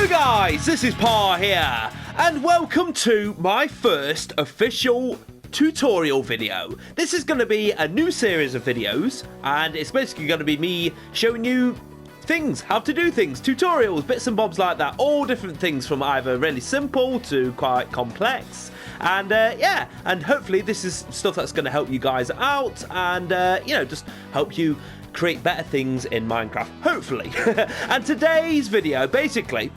Guys, this is Parr here, and welcome to my first official tutorial video. This is going to be a new series of videos, and it's basically going to be me showing you things, how to do things, tutorials, bits and bobs like that, all different things from either really simple to quite complex. And yeah, and hopefully this is stuff that's going to help you guys out and you know, just help you create better things in Minecraft, hopefully. And today's video, basically,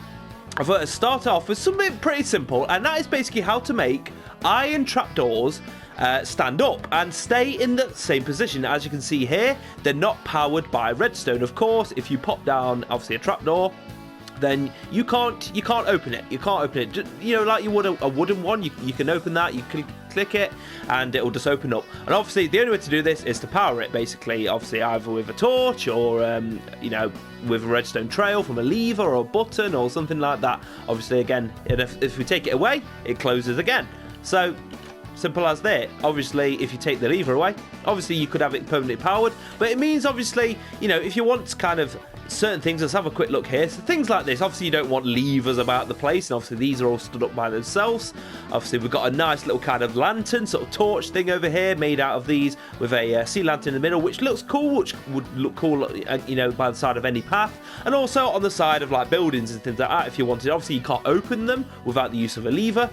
I thought I'd start off with something pretty simple, and that is basically how to make iron trapdoors stand up and stay in the same position. As you can see here, they're not powered by redstone. Of course, if you pop down, obviously, a trapdoor, then you can't open it. You can't open it. Just, you know, like you would a wooden one. You can open that. You can click it, and it will just open up. And obviously, the only way to do this is to power it. Basically, obviously, either with a torch or you know, with a redstone trail from a lever or a button or something like that. Obviously, again, if we take it away, it closes again. So simple as that. Obviously, if you take the lever away, obviously you could have it permanently powered, but it means, obviously, you know, if you want kind of certain things, let's have a quick look here. So things like this, obviously you don't want levers about the place, and obviously these are all stood up by themselves. Obviously we've got a nice little kind of lantern, sort of torch thing over here, made out of these, with a sea lantern in the middle, which looks cool, which would look cool, you know, by the side of any path, and also on the side of like buildings and things like that if you wanted. Obviously you can't open them without the use of a lever.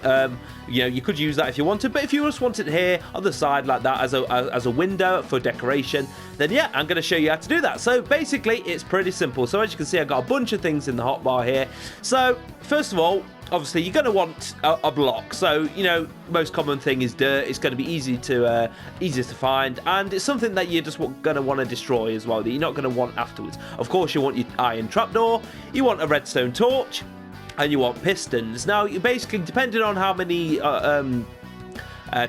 You know, you could use that if you wanted, but if you just want it here on the side like that as a window for decoration, then yeah, I'm going to show you how to do that. So basically, it's pretty simple. So as you can see, I've got a bunch of things in the hotbar here. So first of all, obviously, you're going to want a block. So, you know, most common thing is dirt. It's going to be easiest to find, and it's something that you're just going to want to destroy as well, that you're not going to want afterwards. Of course, you want your iron trapdoor, you want a redstone torch, and you want pistons. Now, you basically, depending on how many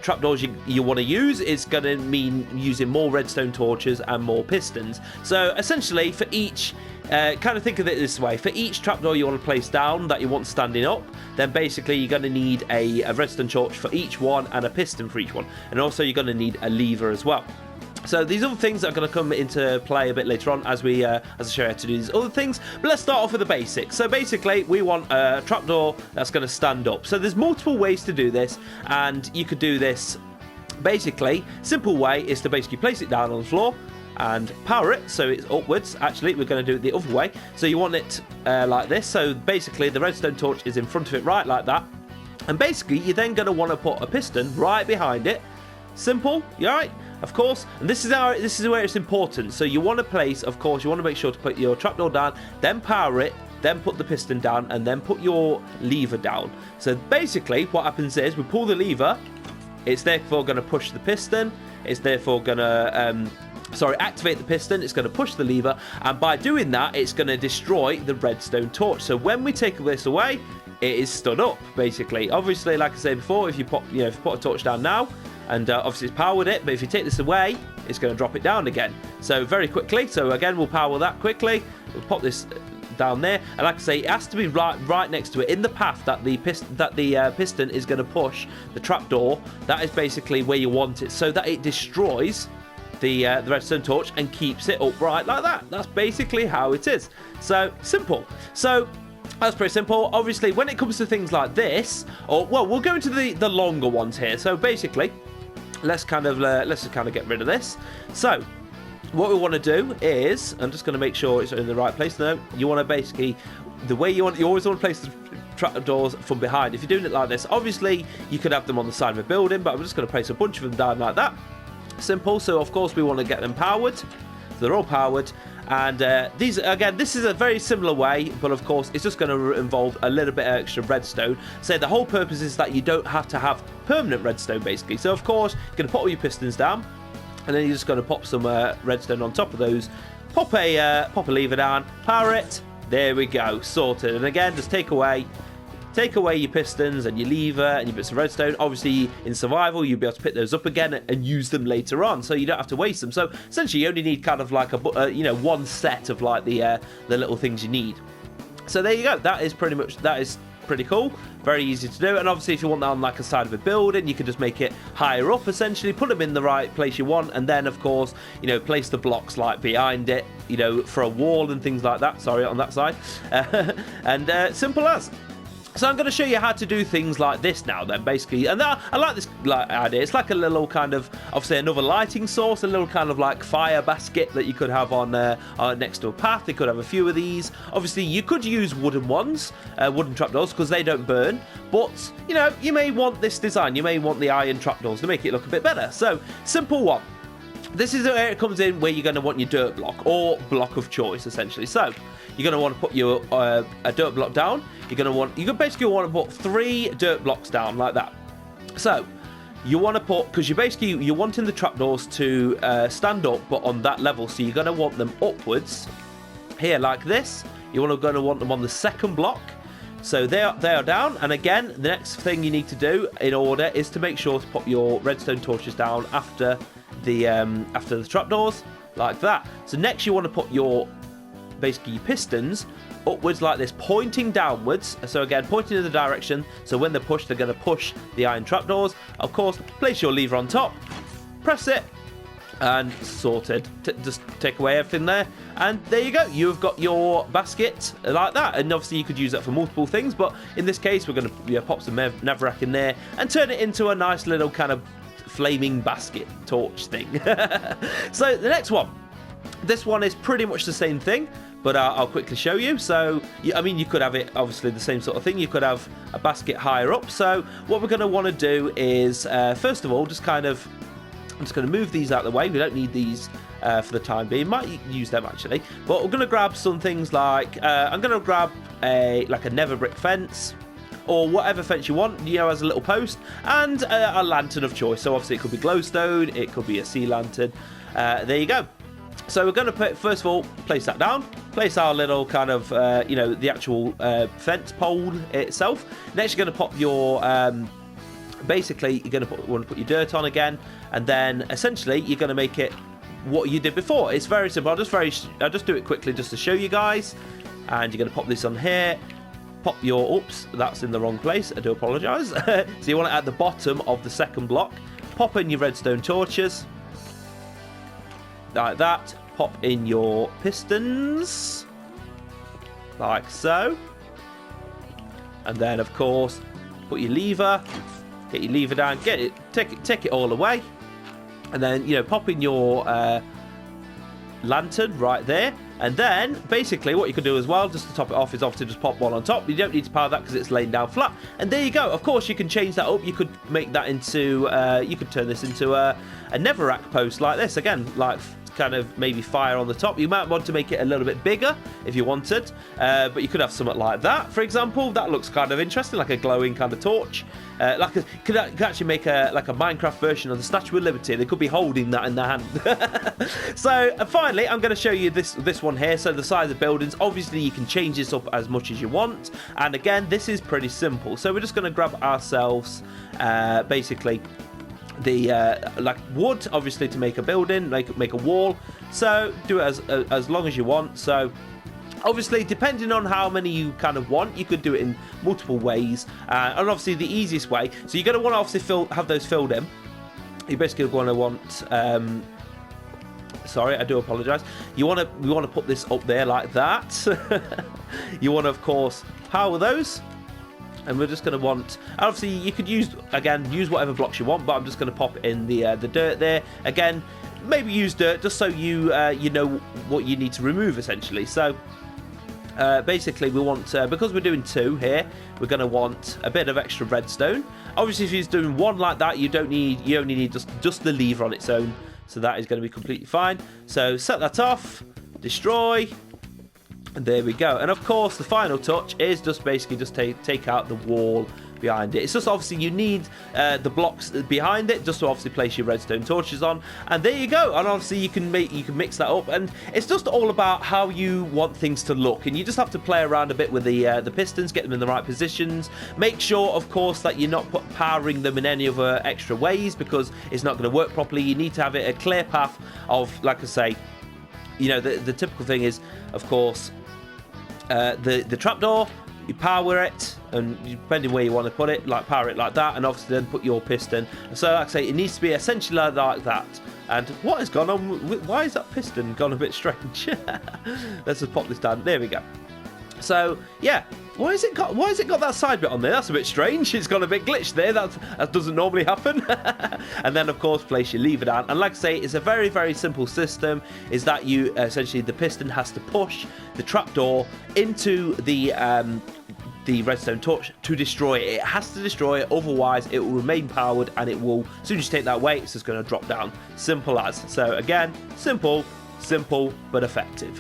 trapdoors you want to use, it's going to mean using more redstone torches and more pistons. So essentially, for each, kind of think of it this way, for each trapdoor you want to place down that you want standing up, then basically you're going to need a redstone torch for each one and a piston for each one. And also you're going to need a lever as well. So these other things are going to come into play a bit later on as I show you how to do these other things. But let's start off with the basics. So basically, we want a trapdoor that's going to stand up. So there's multiple ways to do this, and you could do this. Basically, simple way is to basically place it down on the floor and power it so it's upwards. Actually, we're going to do it the other way. So you want it like this. So basically, the redstone torch is in front of it, right like that. And basically, you're then going to want to put a piston right behind it. Simple, you all right? Of course, and this is where it's important. So you want to place, of course, you want to make sure to put your trapdoor down, then power it, then put the piston down, and then put your lever down. So basically, what happens is we pull the lever. It's therefore going to push the piston. It's therefore going to activate the piston. It's going to push the lever, and by doing that, it's going to destroy the redstone torch. So when we take this away, it is stood up. Basically, obviously, like I said before, if you put a torch down now, and obviously it's powered it, but if you take this away, it's going to drop it down again. So very quickly. So again, we'll power that quickly. We'll pop this down there, and like I say, it has to be right next to it in the path that the piston is going to push the trapdoor. That is basically where you want it, so that it destroys the redstone torch and keeps it upright like that. That's basically how it is. So simple. So that's pretty simple. Obviously, when it comes to things like this, or well, we'll go into the longer ones here. So basically, let's just kind of get rid of this. So what we want to do is, I'm just going to make sure it's in the right place. No, you want to basically, you always want to place the trapdoors from behind. If you're doing it like this, obviously you could have them on the side of a building, but I'm just going to place a bunch of them down like that. Simple. So of course we want to get them powered. So they're all powered. And these, again, this is a very similar way, but of course it's just going to involve a little bit of extra redstone. So the whole purpose is that you don't have to have permanent redstone, basically. So of course you're going to put all your pistons down, and then you're just going to pop some redstone on top of those. Pop a lever down, power it. There we go, sorted. And again, just take away your pistons and your lever and your bits of redstone. Obviously, in survival, you'll be able to pick those up again and use them later on, so you don't have to waste them. So essentially, you only need kind of like one set of like the little things you need. So there you go. That is pretty cool, very easy to do. And obviously if you want that on like a side of a building, you can just make it higher up essentially, put them in the right place you want, and then of course, you know, place the blocks like behind it, you know, for a wall and things like that, sorry, on that side. And simple as. So I'm going to show you how to do things like this now then, basically. And I like this idea. It's like a little kind of, obviously another lighting source, a little kind of like fire basket that you could have on next to a path. You could have a few of these. Obviously, you could use wooden ones, wooden trapdoors, because they don't burn. But, you know, you may want this design. You may want the iron trapdoors to make it look a bit better. So, simple one. This is where it comes in, where you're going to want your dirt block, or block of choice, essentially. So, you're going to want to put your a dirt block down. You basically want to put 3 dirt blocks down like that. So, you want to put, because you're wanting the trapdoors to stand up, but on that level. So you're going to want them upwards, here like this. You're going to want them on the second block. So they are down, and again, the next thing you need to do in order is to make sure to put your redstone torches down after the trapdoors, like that. So next you want to put your pistons upwards like this, pointing downwards. So again, pointing in the direction, so when they're pushed, they're going to push the iron trapdoors. Of course, place your lever on top, press it, and sorted. Just take away everything there, and there you go. You've got your basket like that. And obviously you could use that for multiple things, but in this case we're going to pop some netherrack in there and turn it into a nice little kind of flaming basket torch thing. So the next one, this one is pretty much the same thing, but I'll quickly show you. So, I mean, you could have it, obviously, the same sort of thing. You could have a basket higher up. So, what we're going to want to do is, first of all, I'm just going to move these out of the way. We don't need these for the time being. Might use them, actually. But we're going to grab some things like, I'm going to grab like a nether brick fence, or whatever fence you want, you know, as a little post, and a lantern of choice. So, obviously, it could be glowstone, it could be a sea lantern. There you go. So we're going to first of all, place that down, place our little kind of, you know, the actual fence pole itself. Next, you're going to pop your, basically, you're going to want to put your dirt on again, and then essentially you're going to make it what you did before. It's very simple. I'll just do it quickly just to show you guys. And you're going to pop this on here. Pop your, oops, that's in the wrong place. I do apologise. So you want it at the bottom of the second block. Pop in your redstone torches. Like that. Pop in your pistons. Like so. And then, of course, put your lever. Get your lever down. Take it all away. And then, you know, pop in your lantern right there. And then, basically, what you can do as well, just to top it off, is obviously just pop one on top. You don't need to power that because it's laying down flat. And there you go. Of course, you can change that up. You could make that into, you could turn this into a netherrack post like this. Again, like kind of maybe fire on the top. You might want to make it a little bit bigger if you wanted. But you could have something like that, for example. That looks kind of interesting, like a glowing kind of torch. Could actually make like a Minecraft version of the Statue of Liberty. They could be holding that in their hand. So finally, I'm going to show you this one here. So the size of buildings, obviously you can change this up as much as you want. And again, this is pretty simple. So we're just going to grab ourselves basically the like wood, obviously, to make a building, make a wall. So do it as long as you want. So obviously, depending on how many you kind of want, you could do it in multiple ways. And obviously, the easiest way, so you're going to want to obviously have those filled in. You're basically going to want, sorry, I do apologise. We want to put this up there like that. You want to, of course, power those. And we're just going to want, obviously, you could use whatever blocks you want, but I'm just going to pop in the dirt there. Again, maybe use dirt just so you you know what you need to remove, essentially. So basically, we want, because we're doing 2 here, we're going to want a bit of extra redstone. Obviously, if you're doing 1 like that, you only need just the lever on its own. So that is going to be completely fine. So set that off, destroy. And there we go. And of course, the final touch is just basically just take out the wall behind it. It's just obviously you need the blocks behind it just to obviously place your redstone torches on. And there you go. And obviously you can mix that up. And it's just all about how you want things to look. And you just have to play around a bit with the pistons, get them in the right positions. Make sure, of course, that you're not powering them in any other extra ways, because it's not going to work properly. You need to have it a clear path of, like I say, you know, the typical thing is, of course, the trapdoor, you power it, and depending where you want to put it, like power it like that, and obviously then put your piston. So like I say, it needs to be essentially like that. And what has gone on? Why is that piston gone a bit strange? Let's just pop this down. There we go. So yeah, why has it got that side bit on there? That's a bit strange. It's got a bit glitched there. That doesn't normally happen. And then of course place your lever down. And like I say, it's a very, very simple system. Is that you essentially the piston has to push the trapdoor into the redstone torch to destroy it. It has to destroy it, otherwise it will remain powered, and it will, as soon as you take that away, it's just going to drop down. Simple as. So again, simple but effective.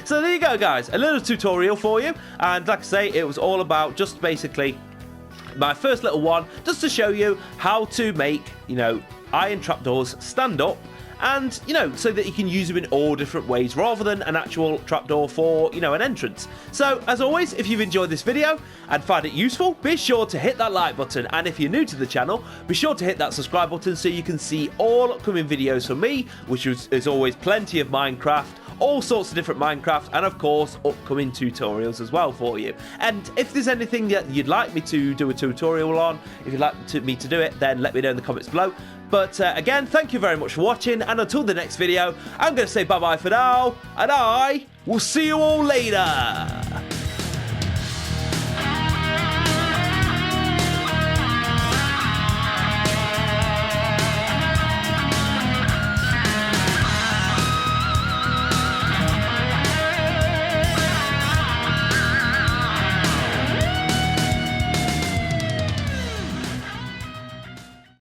So there you go, guys, a little tutorial for you. And like I say, it was all about just basically my first little one, just to show you how to make, you know, iron trapdoors stand up, and, you know, so that you can use them in all different ways rather than an actual trapdoor for, you know, an entrance. So, as always, if you've enjoyed this video and found it useful, be sure to hit that like button. And if you're new to the channel, be sure to hit that subscribe button so you can see all upcoming videos from me, which is always plenty of Minecraft, all sorts of different Minecraft, and of course upcoming tutorials as well for you. And if there's anything that you'd like me to do a tutorial on, if you'd like me to do it, then let me know in the comments below. But again, thank you very much for watching, and until the next video, I'm going to say bye-bye for now, and I will see you all later.